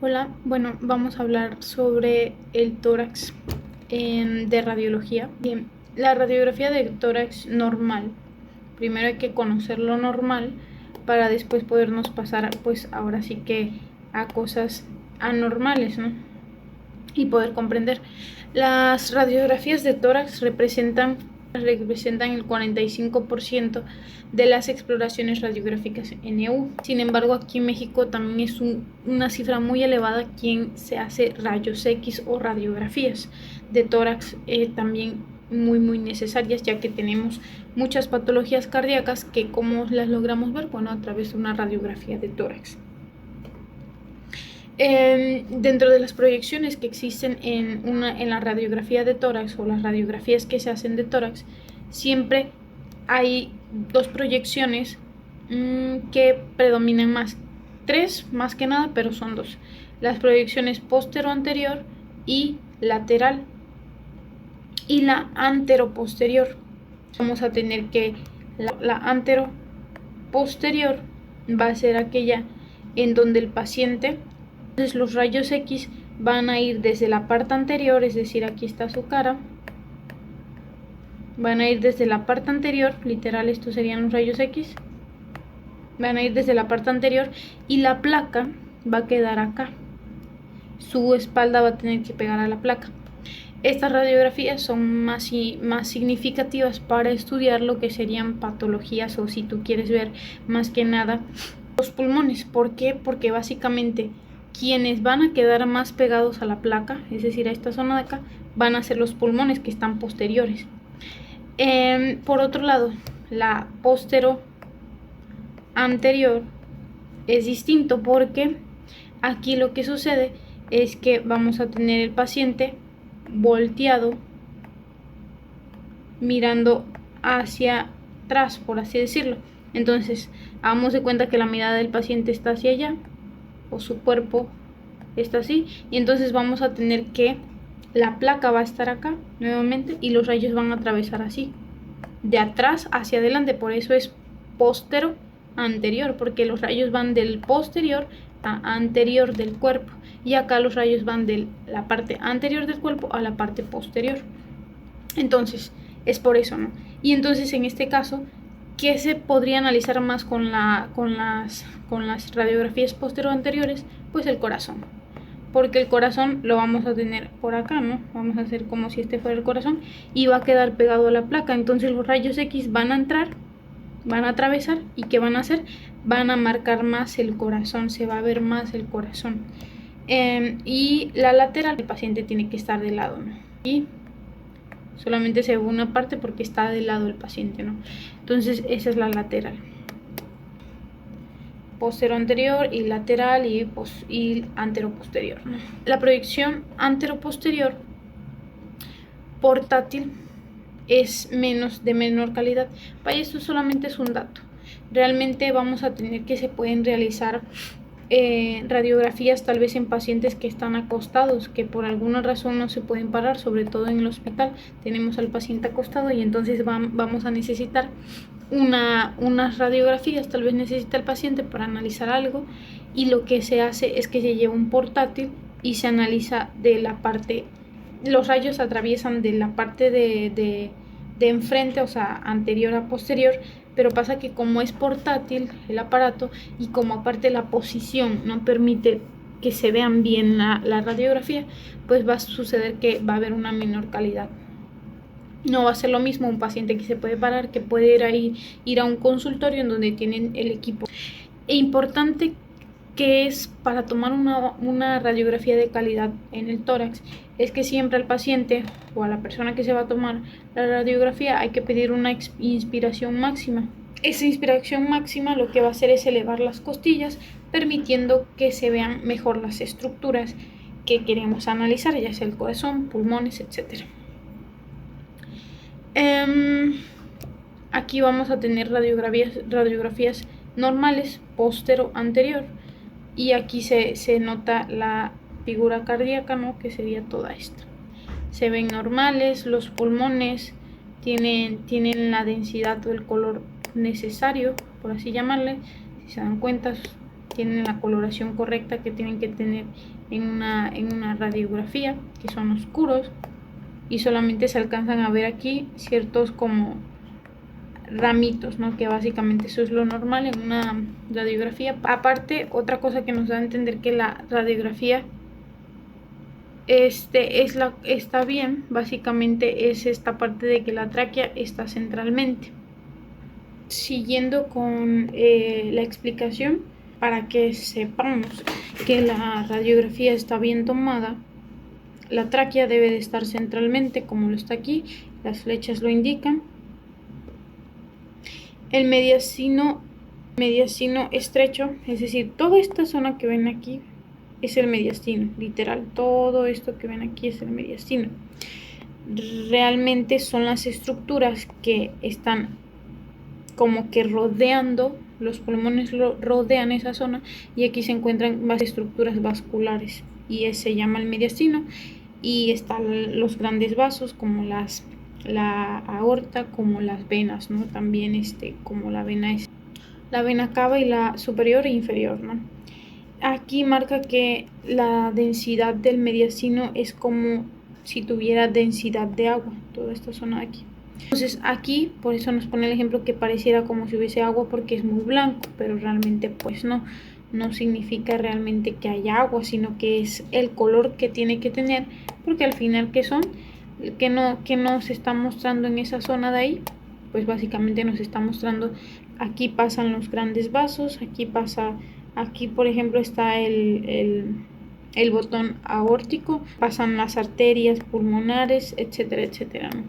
Hola, bueno, vamos a hablar sobre el tórax de radiología. Bien, la radiografía de tórax normal. Primero hay que conocer lo normal para después podernos pasar, pues ahora sí que a cosas anormales, ¿no? Y poder comprender. Las radiografías de tórax representan el 45% de las exploraciones radiográficas en EU. Sin embargo, aquí en México también es una cifra muy elevada quien se hace rayos X o radiografías de tórax, también muy necesarias, ya que tenemos muchas patologías cardíacas que ¿cómo las logramos ver? Bueno, a través de una radiografía de tórax. Dentro de las proyecciones que existen en la radiografía de tórax o las radiografías que se hacen de tórax, siempre hay dos proyecciones que predominan más. Tres más que nada, pero son dos. Las proyecciones postero-anterior y lateral. Y la antero-posterior. Vamos a tener que la antero-posterior va a ser aquella en donde el paciente, entonces los rayos X van a ir desde la parte anterior, es decir, aquí está su cara, van a ir desde la parte anterior, literal estos serían los rayos X, van a ir desde la parte anterior y la placa va a quedar acá, su espalda va a tener que pegar a la placa. Estas radiografías son más significativas para estudiar lo que serían patologías o si tú quieres ver más que nada los pulmones. ¿Por qué? Porque básicamente quienes van a quedar más pegados a la placa, es decir, a esta zona de acá, van a ser los pulmones que están posteriores. Por otro lado, la postero anterior es distinto porque aquí lo que sucede es que vamos a tener el paciente volteado mirando hacia atrás, por así decirlo. Entonces, hagamos de cuenta que la mirada del paciente está hacia allá o su cuerpo está así, y entonces vamos a tener que la placa va a estar acá nuevamente y los rayos van a atravesar así de atrás hacia adelante, por eso es postero anterior, porque los rayos van del posterior a anterior del cuerpo y acá los rayos van de la parte anterior del cuerpo a la parte posterior. Entonces es por eso, ¿no? Y entonces en este caso, ¿qué se podría analizar más con las radiografías postero anteriores? Pues el corazón, porque el corazón lo vamos a tener por acá, ¿no? Vamos a hacer como si este fuera el corazón y va a quedar pegado a la placa. Entonces los rayos X van a entrar, van a atravesar y ¿qué van a hacer? Van a marcar más el corazón, se va a ver más el corazón. Y la lateral, el paciente tiene que estar de lado, ¿no? Y solamente se ve una parte porque está del lado del paciente, ¿no? Entonces esa es la lateral. Postero anterior y lateral y antero posterior, ¿no? La proyección antero posterior portátil es de menor calidad. Vaya, esto solamente es un dato. Realmente vamos a tener que se pueden realizar radiografías tal vez en pacientes que están acostados, que por alguna razón no se pueden parar, sobre todo en el hospital tenemos al paciente acostado y entonces vamos a necesitar unas radiografías, tal vez necesita el paciente para analizar algo y lo que se hace es que se lleva un portátil y se analiza de la parte, los rayos atraviesan de la parte de enfrente, o sea, anterior a posterior, pero pasa que como es portátil el aparato y como aparte la posición no permite que se vean bien la radiografía, pues va a suceder que va a haber una menor calidad. No va a ser lo mismo un paciente que se puede parar, que puede ir a un consultorio en donde tienen el equipo. E importante que es para tomar una radiografía de calidad en el tórax es que siempre al paciente o a la persona que se va a tomar la radiografía hay que pedir una inspiración máxima. Esa inspiración máxima lo que va a hacer es elevar las costillas, permitiendo que se vean mejor las estructuras que queremos analizar, ya sea el corazón, pulmones, etc. Aquí vamos a tener radiografías normales, postero, anterior, y aquí se nota la figura cardíaca, ¿no? Que sería toda esta. Se ven normales, los pulmones tienen la densidad o el color necesario, por así llamarle. Si se dan cuenta, tienen la coloración correcta que tienen que tener en una radiografía, que son oscuros, y solamente se alcanzan a ver aquí ciertos como ramitos, ¿no? Que básicamente eso es lo normal en una radiografía. Aparte, otra cosa que nos da a entender que la radiografía está bien, básicamente es esta parte de que la tráquea está centralmente. Siguiendo con la explicación, para que sepamos que la radiografía está bien tomada, la tráquea debe de estar centralmente, como lo está aquí, las flechas lo indican. El mediastino estrecho, es decir, toda esta zona que ven aquí es el mediastino, literal, todo esto que ven aquí es el mediastino. Realmente son las estructuras que están como que rodeando, los pulmones rodean esa zona, y aquí se encuentran más estructuras vasculares y se llama el mediastino. Y están los grandes vasos como la aorta, como las venas, ¿no? También como la vena cava y la superior e inferior, ¿no? Aquí marca que la densidad del mediastino es como si tuviera densidad de agua, toda esta zona de aquí. Entonces aquí, por eso nos pone el ejemplo que pareciera como si hubiese agua porque es muy blanco, pero realmente pues no significa realmente que haya agua, sino que es el color que tiene que tener, porque al final ¿qué son? Que nos está mostrando en esa zona de ahí, pues básicamente nos está mostrando, aquí pasan los grandes vasos, aquí por ejemplo está el botón aórtico, pasan las arterias pulmonares, etcétera, etcétera, ¿no?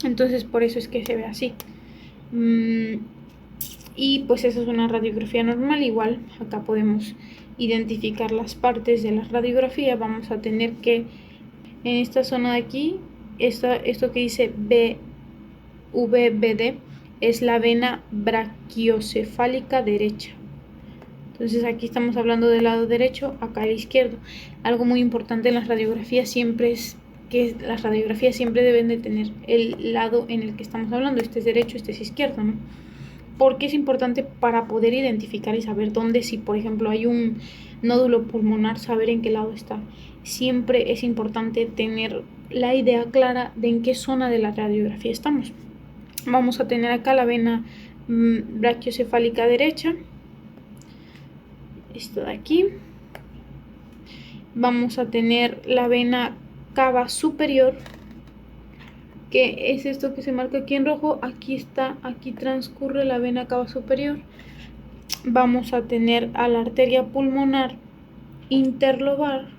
Entonces por eso es que se ve así. Y pues esa es una radiografía normal. Igual acá podemos identificar las partes de la radiografía. Vamos a tener que en esta zona de aquí, esto que dice VBD es la vena brachiocefálica derecha. Entonces aquí estamos hablando del lado derecho, acá el izquierdo. Algo muy importante en las radiografías siempre es que las radiografías siempre deben de tener el lado en el que estamos hablando. Este es derecho, este es izquierdo, ¿no? Porque es importante para poder identificar y saber dónde, si por ejemplo hay un nódulo pulmonar, saber en qué lado está. Siempre es importante tener la idea clara de en qué zona de la radiografía estamos. Vamos a tener acá la vena brachiocefálica derecha, esto de aquí. Vamos a tener la vena cava superior, que es esto que se marca aquí en rojo. Aquí está, aquí transcurre la vena cava superior. Vamos a tener a la arteria pulmonar interlobar,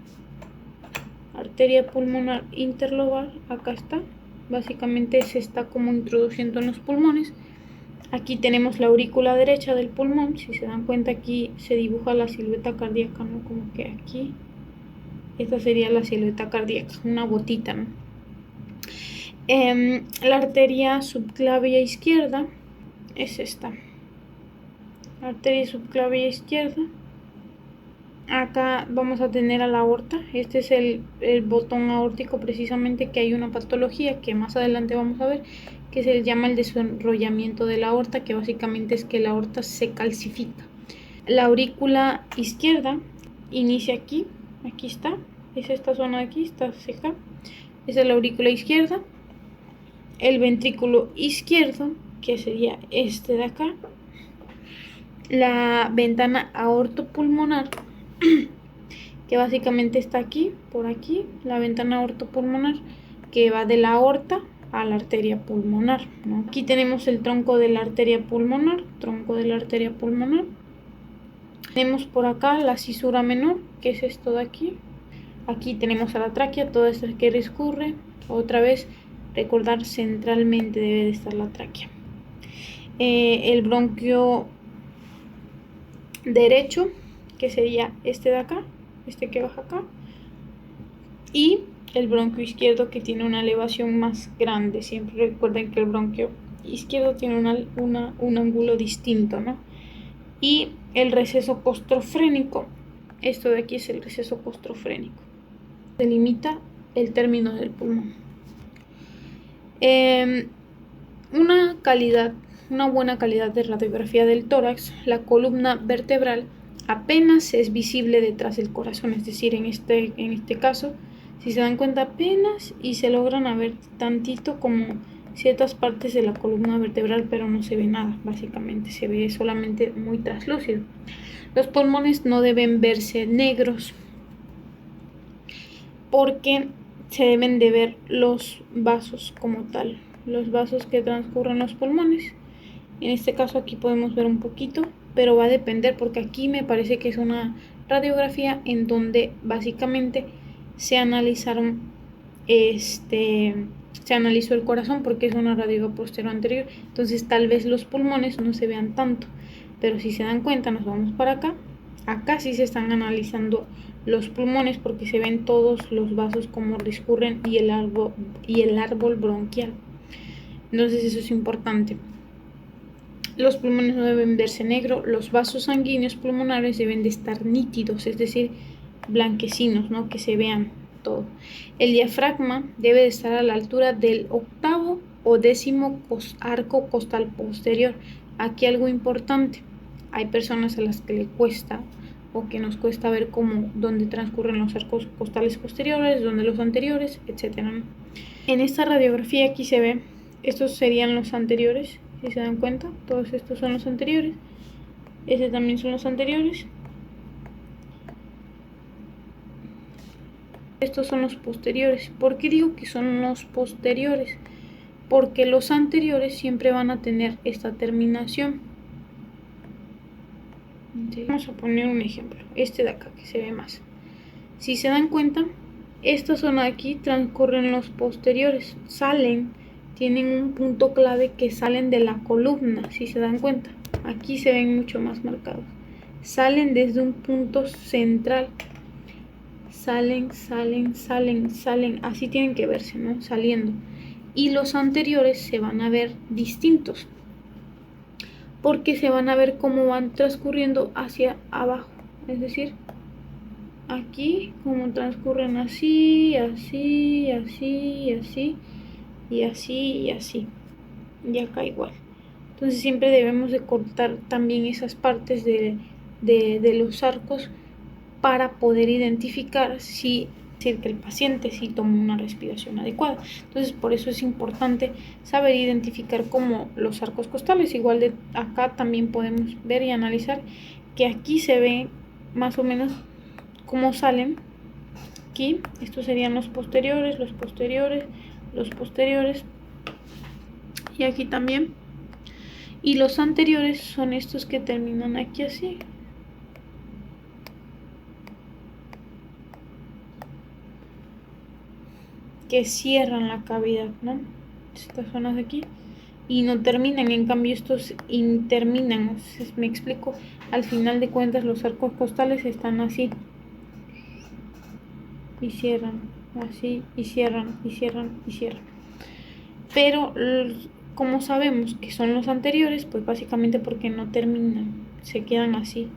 acá está, básicamente se está como introduciendo en los pulmones. Aquí tenemos la aurícula derecha del pulmón, si se dan cuenta aquí se dibuja la silueta cardíaca, ¿no? Como que aquí, esta sería la silueta cardíaca, una botita, ¿no? La arteria subclavia izquierda es esta, arteria subclavia izquierda. Acá vamos a tener a la aorta, este es el botón aórtico, precisamente, que hay una patología que más adelante vamos a ver, que se llama el desenrollamiento de la aorta, que básicamente es que la aorta se calcifica. La aurícula izquierda inicia aquí, aquí está, es esta zona de aquí, está seca, esa es la aurícula izquierda. El ventrículo izquierdo, que sería este de acá, la ventana aortopulmonar, que básicamente está aquí, por aquí, la ventana aortopulmonar, que va de la aorta a la arteria pulmonar, ¿no? Aquí tenemos el tronco de la arteria pulmonar, Tenemos por acá la cisura menor, que es esto de aquí. Aquí tenemos a la tráquea, toda esta que discurre. Otra vez, recordar, centralmente debe de estar la tráquea. El bronquio derecho, que sería este de acá, este que baja acá, y el bronquio izquierdo, que tiene una elevación más grande. Siempre recuerden que el bronquio izquierdo tiene un ángulo distinto, ¿no? Y el receso costrofrénico, esto de aquí es el receso costrofrénico, delimita el término del pulmón. Una buena calidad de radiografía del tórax, la columna vertebral apenas es visible detrás del corazón, es decir, en este caso, si se dan cuenta apenas y se logran a ver tantito como ciertas partes de la columna vertebral, pero no se ve nada, básicamente se ve solamente muy traslúcido. Los pulmones no deben verse negros porque se deben de ver los vasos como tal, los vasos que transcurren los pulmones. En este caso aquí podemos ver un poquito, pero va a depender porque aquí me parece que es una radiografía en donde básicamente se analizaron se analizó el corazón porque es una radiografía posterior anterior, entonces tal vez los pulmones no se vean tanto, pero si se dan cuenta nos vamos para acá sí se están analizando los pulmones porque se ven todos los vasos como discurren y el árbol bronquial, entonces eso es importante. Los pulmones no deben verse negro, los vasos sanguíneos pulmonares deben de estar nítidos, es decir, blanquecinos, ¿no? Que se vean todo. El diafragma debe de estar a la altura del 8º o 10º arco costal posterior. Aquí algo importante, hay personas a las que le cuesta o que nos cuesta ver cómo, dónde transcurren los arcos costales posteriores, dónde los anteriores, etc. En esta radiografía aquí se ve, estos serían los anteriores, si se dan cuenta, todos estos son los anteriores, este también son los anteriores, estos son los posteriores. ¿Por qué digo que son los posteriores? Porque los anteriores siempre van a tener esta terminación. Vamos a poner un ejemplo, este de acá que se ve más. Si se dan cuenta, esta zona de aquí transcurren los posteriores, tienen un punto clave que salen de la columna, si se dan cuenta, aquí se ven mucho más marcados, salen desde un punto central, salen, así tienen que verse, ¿no? Saliendo, y los anteriores se van a ver distintos, porque se van a ver cómo van transcurriendo hacia abajo, es decir, aquí como transcurren así, así, así, así, y así, y así, y acá igual. Entonces siempre debemos de cortar también esas partes de los arcos para poder identificar si que el paciente sí toma una respiración adecuada. Entonces por eso es importante saber identificar como los arcos costales. Igual de acá también podemos ver y analizar que aquí se ve más o menos cómo salen. Aquí estos serían los posteriores, los posteriores, los posteriores, y aquí también. Y los anteriores son estos que terminan aquí así. Que cierran la cavidad, ¿no? Estas zonas de aquí. Y no terminan, en cambio estos terminan. Me explico. Al final de cuentas los arcos costales están así. Y cierran, así, y cierran, y cierran, y cierran. Pero como sabemos que son los anteriores, pues básicamente porque no terminan, se quedan así,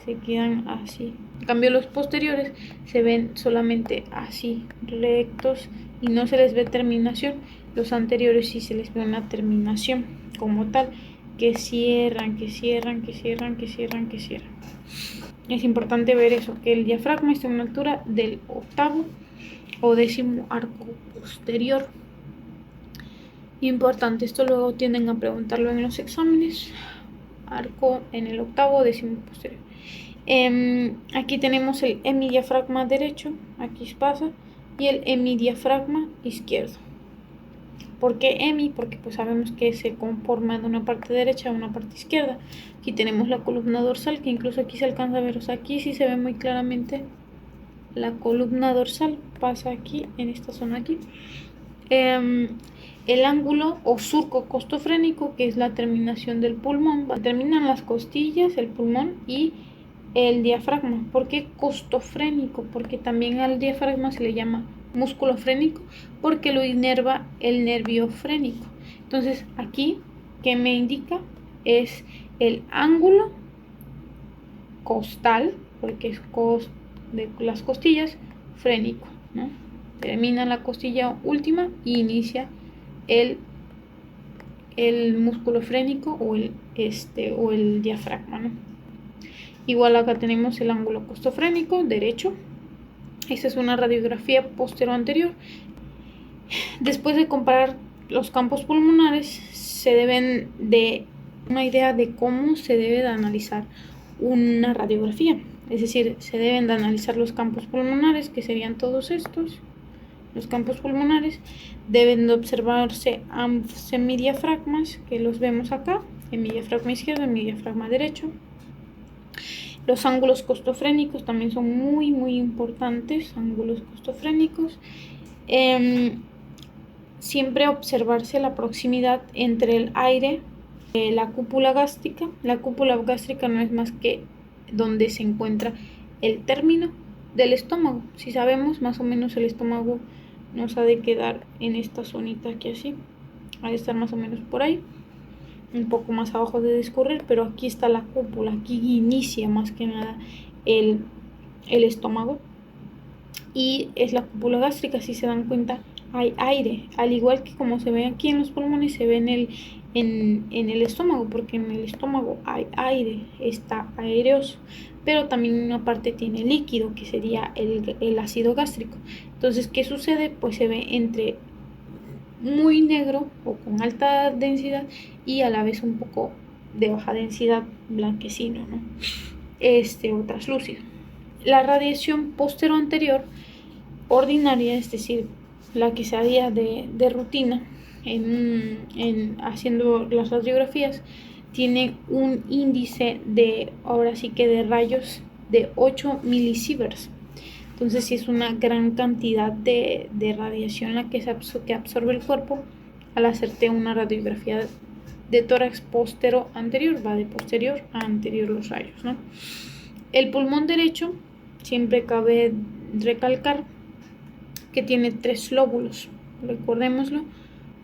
se quedan así. En cambio los posteriores se ven solamente así, rectos, y no se les ve terminación. Los anteriores sí se les ve una terminación como tal, que cierran, que cierran, que cierran, que cierran, que cierran. Es importante ver eso, que el diafragma está a una altura del 8º o 10º arco posterior. Importante, esto luego tienden a preguntarlo en los exámenes. Arco en el 8º o 10º posterior. Aquí tenemos el hemidiafragma derecho, aquí pasa, y el hemidiafragma izquierdo. ¿Por qué hemi? Porque pues sabemos que se conforma de una parte derecha a una parte izquierda. Aquí tenemos la columna dorsal, que incluso aquí se alcanza a ver, o sea, aquí sí se ve muy claramente la columna dorsal, pasa aquí, en esta zona aquí. El ángulo o surco costofrénico, que es la terminación del pulmón, terminan las costillas, el pulmón y el diafragma. ¿Por qué costofrénico? Porque también al diafragma se le llama músculo frénico, porque lo inerva el nervio frénico. Entonces aquí, ¿qué me indica? Es el ángulo costal, porque es de las costillas, frénico, ¿no? Termina la costilla última y inicia el músculo frénico o el diafragma, ¿no? Igual acá tenemos el ángulo costofrénico derecho. Esta es una radiografía postero-anterior. Después de comparar los campos pulmonares, se deben de una idea de cómo se debe de analizar una radiografía. Es decir, se deben de analizar los campos pulmonares, que serían todos estos. Los campos pulmonares deben de observarse ambos hemidiafragmas, que los vemos acá, hemidiafragma izquierdo, hemidiafragma derecho. Los ángulos costofrénicos también son muy importantes, ángulos costofrénicos. Siempre observarse la proximidad entre el aire y la cúpula gástrica. La cúpula gástrica no es más que donde se encuentra el término del estómago. Si sabemos, más o menos el estómago nos ha de quedar en esta zonita aquí así. Ha de estar más o menos por ahí, un poco más abajo de discurrir, pero aquí está la cúpula, aquí inicia más que nada el estómago y es la cúpula gástrica. Si se dan cuenta, hay aire, al igual que como se ve aquí en los pulmones, se ve en el estómago, porque en el estómago hay aire, está aereoso, pero también una parte tiene líquido, que sería el ácido gástrico. Entonces, ¿qué sucede? Pues se ve entre muy negro o con alta densidad y a la vez un poco de baja densidad, blanquecino, ¿no? O translúcido. La radiación postero-anterior ordinaria, es decir, la que se haría de rutina haciendo las radiografías, tiene un índice ahora sí que de rayos de 8 milisieverts. Entonces sí es una gran cantidad de radiación la que absorbe el cuerpo al hacerte una radiografía de tórax postero anterior, va de posterior a anterior los rayos, ¿no? El pulmón derecho, siempre cabe recalcar que tiene 3 lóbulos, recordémoslo,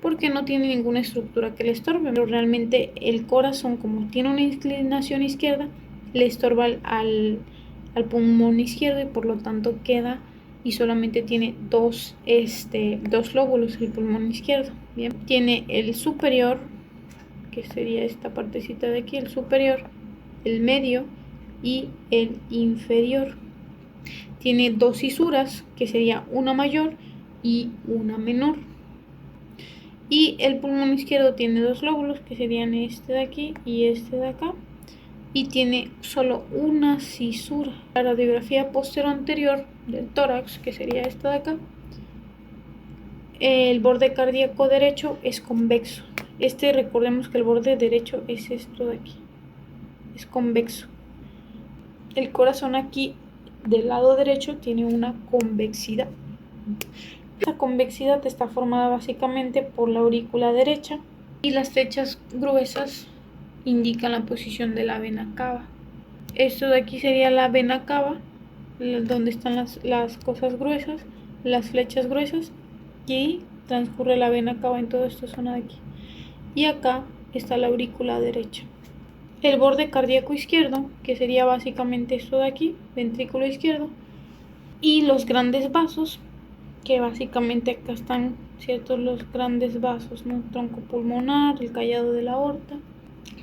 porque no tiene ninguna estructura que le estorbe, pero realmente el corazón, como tiene una inclinación izquierda, le estorba al pulmón izquierdo y por lo tanto queda y solamente tiene dos lóbulos el pulmón izquierdo. Bien, tiene el superior, que sería esta partecita de aquí, el superior, el medio y el inferior. Tiene 2 fisuras, que sería una mayor y una menor. Y el pulmón izquierdo tiene 2 lóbulos, que serían este de aquí y este de acá, y tiene solo una cisura. La radiografía postero anterior del tórax, que sería esta de acá, el borde cardíaco derecho es convexo. Recordemos que el borde derecho es esto de aquí, es convexo. El corazón aquí del lado derecho tiene una convexidad. La convexidad está formada básicamente por la aurícula derecha y las flechas gruesas indican la posición de la vena cava. Esto de aquí sería la vena cava, donde están las cosas gruesas, las flechas gruesas, y transcurre la vena cava en toda esta zona de aquí. Y acá está la aurícula derecha. El borde cardíaco izquierdo, que sería básicamente esto de aquí, ventrículo izquierdo, y los grandes vasos, que básicamente acá están ciertos los grandes vasos, ¿no? Tronco pulmonar, el callado de la aorta.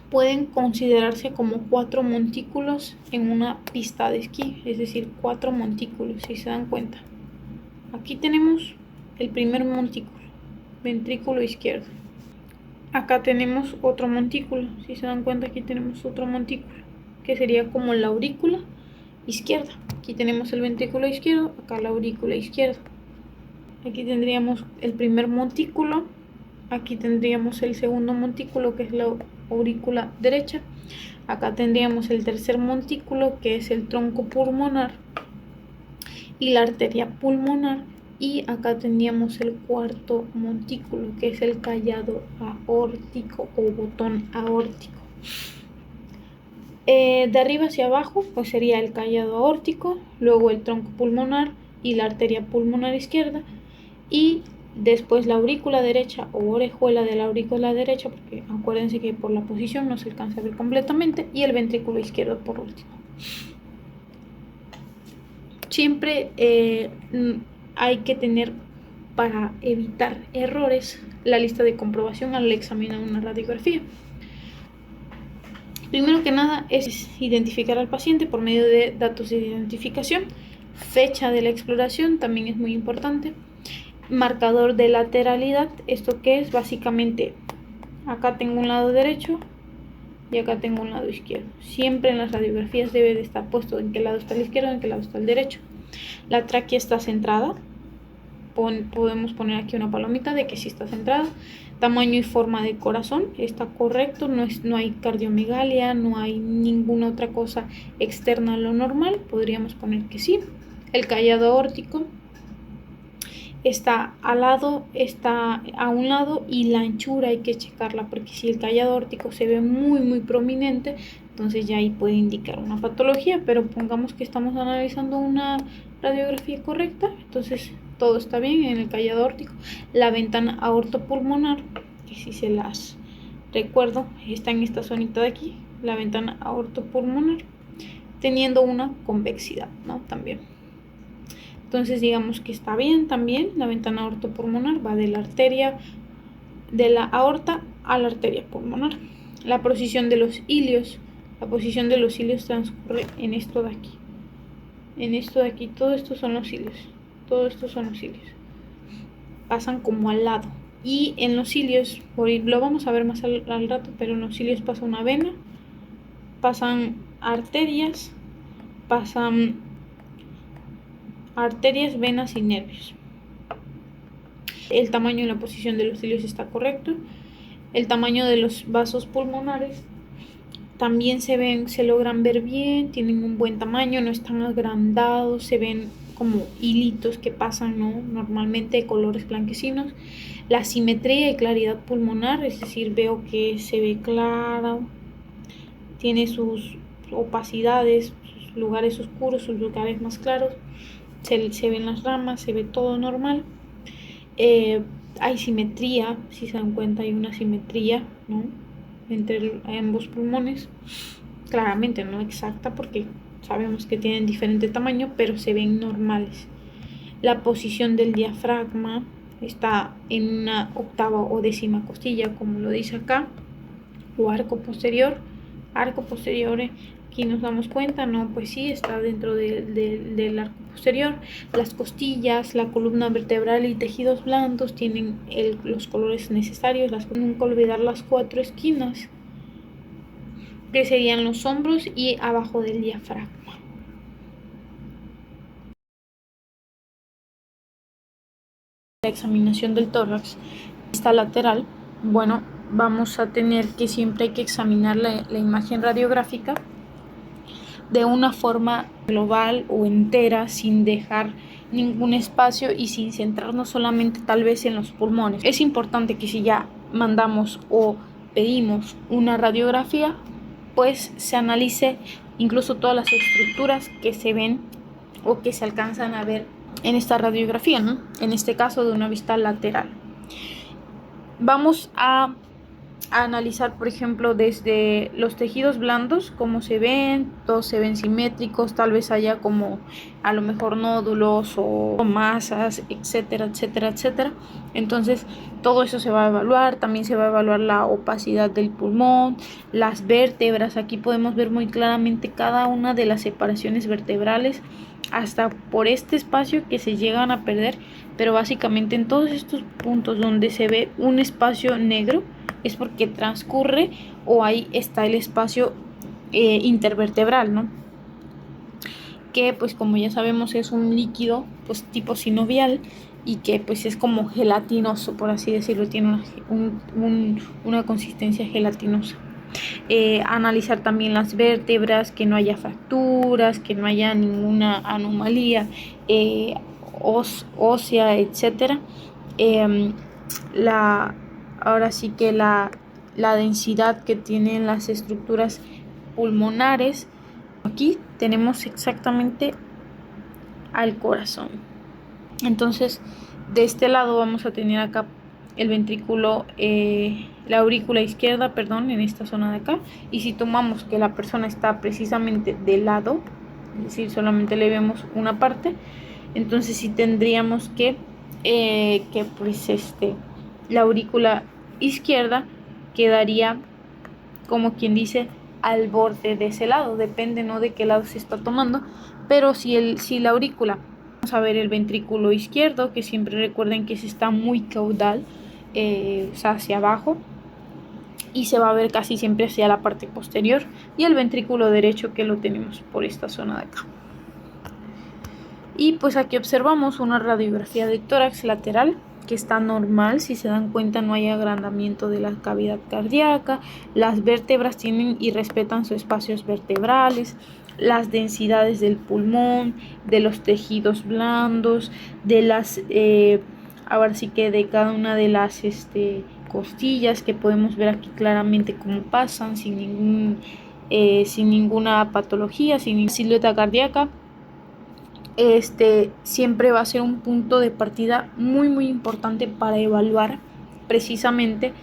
Pueden considerarse como 4 montículos en una pista de esquí, es decir, 4 montículos, si se dan cuenta. Aquí tenemos el primer montículo, ventrículo izquierdo. Acá tenemos otro montículo, si se dan cuenta, aquí tenemos otro montículo, que sería como la aurícula izquierda. Aquí tenemos el ventrículo izquierdo, acá la aurícula izquierda. Aquí tendríamos el primer montículo, aquí tendríamos el segundo montículo, que es la aurícula derecha. Acá tendríamos el tercer montículo, que es el tronco pulmonar y la arteria pulmonar. Y acá tendríamos el cuarto montículo, que es el callado aórtico o botón aórtico. De arriba hacia abajo, pues sería el callado aórtico, luego el tronco pulmonar y la arteria pulmonar izquierda, y después la aurícula derecha o orejuela de la aurícula derecha, porque acuérdense que por la posición no se alcanza a ver completamente, y el ventrículo izquierdo por último. Siempre hay que tener, para evitar errores, la lista de comprobación al examinar una radiografía. Primero que nada es identificar al paciente por medio de datos de identificación, fecha de la exploración también es muy importante, marcador de lateralidad, esto que es básicamente acá tengo un lado derecho y acá tengo un lado izquierdo. Siempre en las radiografías debe de estar puesto en qué lado está el izquierdo, en qué lado está el derecho. La tráquea está centrada, podemos poner aquí una palomita de que sí está centrada. Tamaño y forma de corazón está correcto, no hay cardiomegalia, no hay ninguna otra cosa externa a lo normal, podríamos poner que sí. El callado aórtico está al lado, está a un lado, y la anchura hay que checarla, porque si el callado aórtico se ve muy prominente, entonces ya ahí puede indicar una patología, pero pongamos que estamos analizando una radiografía correcta, entonces todo está bien en el callado aórtico. La ventana aortopulmonar, que si se las recuerdo, está en esta zonita de aquí, la ventana aortopulmonar, teniendo una convexidad, ¿no? También. Entonces digamos que está bien también. La ventana aortopulmonar va de la arteria, de la aorta a la arteria pulmonar. La posición de los ilios, transcurre en esto de aquí. En esto de aquí, todo esto son los ilios. Pasan como al lado. Y en los ilios, lo vamos a ver más al rato, pero en los ilios pasa una vena, pasan arterias, venas y nervios. El tamaño y la posición de los cilios está correcto. El tamaño de los vasos pulmonares también se logran ver bien, tienen un buen tamaño, no están agrandados, se ven como hilitos que pasan, ¿no? Normalmente de colores blanquecinos. La simetría y claridad pulmonar, es decir, veo que se ve claro, tiene sus opacidades, sus lugares oscuros, sus lugares más claros. Se ven las ramas, se ve todo normal. Hay simetría, si se dan cuenta hay una simetría, ¿no? Entre ambos pulmones, claramente no exacta porque sabemos que tienen diferente tamaño, pero se ven normales. La posición del diafragma está en una octava o décima costilla, como lo dice acá, o arco posterior. Aquí nos damos cuenta, no, pues sí, está dentro del arco posterior. Las costillas, la columna vertebral y tejidos blandos tienen los colores necesarios. Nunca olvidar las 4 esquinas, que serían los hombros y abajo del diafragma. La examinación del tórax, esta lateral, bueno, vamos a tener que siempre hay que examinar la imagen radiográfica de una forma global o entera, sin dejar ningún espacio y sin centrarnos solamente tal vez en los pulmones. Es importante que si ya mandamos o pedimos una radiografía, pues se analice incluso todas las estructuras que se ven o que se alcanzan a ver en esta radiografía, ¿no? En este caso de una vista lateral. Vamos a analizar, por ejemplo, desde los tejidos blandos, cómo se ven, todos se ven simétricos, tal vez haya como a lo mejor nódulos o masas, etcétera. Entonces todo eso se va a evaluar. También se va a evaluar la opacidad del pulmón, las vértebras. Aquí podemos ver muy claramente cada una de las separaciones vertebrales, hasta por este espacio que se llegan a perder, pero básicamente en todos estos puntos donde se ve un espacio negro es porque transcurre o ahí está el espacio intervertebral, ¿no? Que pues como ya sabemos es un líquido pues tipo sinovial y que pues es como gelatinoso, por así decirlo, tiene una consistencia gelatinosa. Analizar también las vértebras, que no haya fracturas, que no haya ninguna anomalía ósea, etcétera. Ahora sí que la densidad que tienen las estructuras pulmonares. Aquí tenemos exactamente al corazón. Entonces de este lado vamos a tener acá el ventrículo, la aurícula izquierda, en esta zona de acá. Y si tomamos que la persona está precisamente del lado, es decir, solamente le vemos una parte, entonces sí tendríamos que pues la aurícula izquierda quedaría, como quien dice, al borde de ese lado, depende, ¿no?, de qué lado se está tomando, pero si la aurícula, vamos a ver el ventrículo izquierdo, que siempre recuerden que está muy caudal, o sea, hacia abajo, y se va a ver casi siempre hacia la parte posterior, y el ventrículo derecho, que lo tenemos por esta zona de acá. Y pues aquí observamos una radiografía de tórax lateral que está normal. Si se dan cuenta, no hay agrandamiento de la cavidad cardíaca, las vértebras tienen y respetan sus espacios vertebrales, las densidades del pulmón, de los tejidos blandos, de las ahora sí que de cada una de las costillas, que podemos ver aquí claramente cómo pasan sin ninguna patología, sin ninguna silueta cardíaca. Siempre va a ser un punto de partida muy importante para evaluar precisamente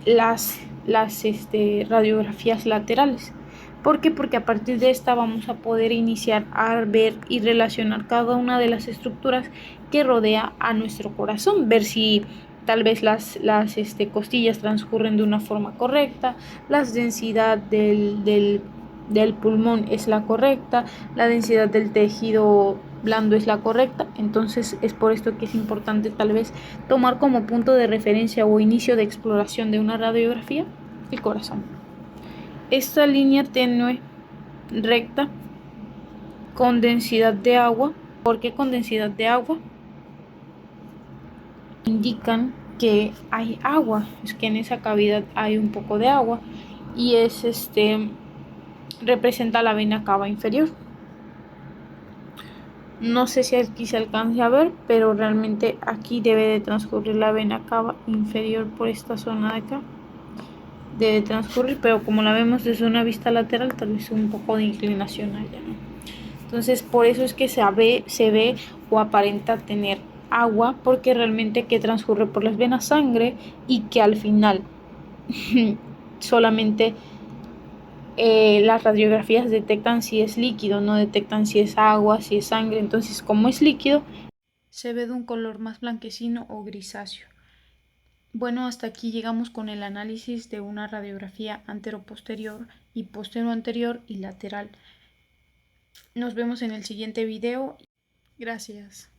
las radiografías laterales. ¿Por qué? Porque a partir de esta vamos a poder iniciar a ver y relacionar cada una de las estructuras que rodea a nuestro corazón, ver si tal vez las costillas transcurren de una forma correcta, la densidad del pulmón es la correcta, la densidad del tejido blando es la correcta. Entonces es por esto que es importante tal vez tomar como punto de referencia o inicio de exploración de una radiografía el corazón. Esta línea tenue, recta, con densidad de agua. ¿Por qué con densidad de agua? Indican que hay agua, es que en esa cavidad hay un poco de agua, y representa la vena cava inferior. No sé si aquí se alcance a ver, pero realmente aquí debe de transcurrir la vena cava inferior por esta zona de acá. Debe transcurrir, pero como la vemos desde una vista lateral, tal vez un poco de inclinación allá, ¿no? Entonces por eso es que se ve o aparenta tener agua, porque realmente que transcurre por las venas sangre, y que al final solamente las radiografías detectan si es líquido, no detectan si es agua, si es sangre. Entonces, como es líquido, se ve de un color más blanquecino o grisáceo. Bueno, hasta aquí llegamos con el análisis de una radiografía anteroposterior y posteroanterior y lateral. Nos vemos en el siguiente video. Gracias.